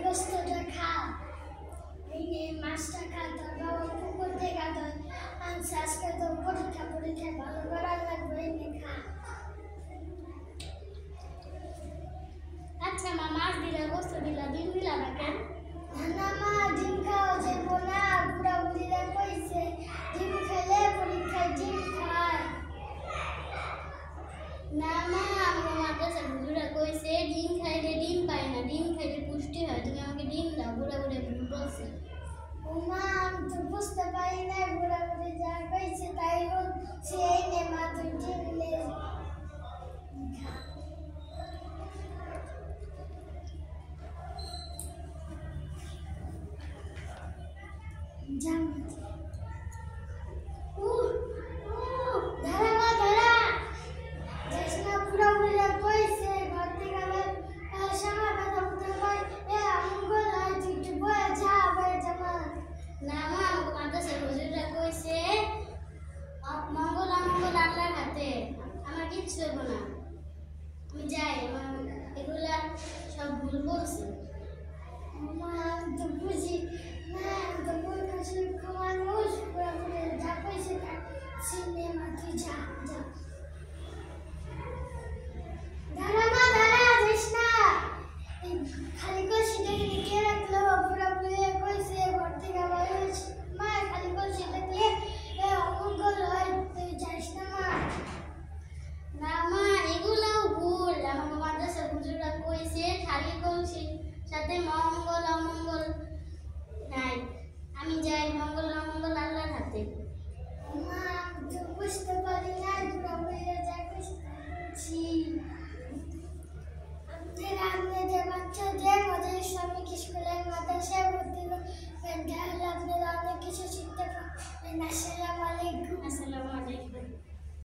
গোস্তটা খা, এই নে মাছটা খা, তোর বাবা পুকুর থেকে আনছে, আজকে তো পরীক্ষা ভালো করার লাগবে, এই নে খা। আচ্ছা মা, মাছ দিলা, গোস্ত দিলা, ডিম দিলা না কেন? না মা, ডিম খাওয়া যাবো না, বুড়া বুড়িরা কইছে ডিম খেলে পরীক্ষায় ডিম খায়। না মা, আমার মাদ্রাসার হুজুরা কইছে ডিম খাইলে ডিম পায় না, ডিম খাইলে পুষ্টি হয়, তুমি আমাকে ডিম দাও। বুড়া বুড়ি ভুল বলছে। ও মা, আমি তো বুঝতে পারি না, বুড়া বুড়ি যা কইছে তাই হচ্ছে, এই নে মা তুই ডিম লে খা। জাম না মা, আমাকে মাদ্রাসার হুজুরা কইছে মঙ্গল অমঙ্গল আল্লাহর হাতে, আমার কিচ্ছু হইব না, আমি যাই। আমার এগুলা সব ভুল বলছে। মা আমি তো বুঝি না, আমি তো পরীক্ষা শুরু মানুষ, বুড়া বুড়ি যা কইছে তা সিনেমা তুই যা যা। দাঁড়া মা, দাঁড়া, যাইস না, খালি কলসিটা কে রাখলো, বুড়া বুড়ি কইছে ঘর থেকে বাইরে মা, খালি কলসিটা দিয়ে অমঙ্গল হয়, তুই যাইস না মা। না মা, এগুলাও ভুল, আমাকে মাদ্রাসার হুজুরা কইছে খালি কলসির সাথে মঙ্গল অমঙ্গল নাই, আমি যাই, মঙ্গল অমঙ্গল আল্লাহর হাতে। মা আমি তো বুঝতে পারি না, বুড়া বুড়িরা যা কইছে আপনি যে বাচ্চা যে আমাদের ইসলামিক স্কুলের মাদ্রাসায় ভর্তি করেন, আপনারা অনেক কিছু শিখতে পারেন। আসসালামু আলাইকুম। আসসালামু আলাইকুম।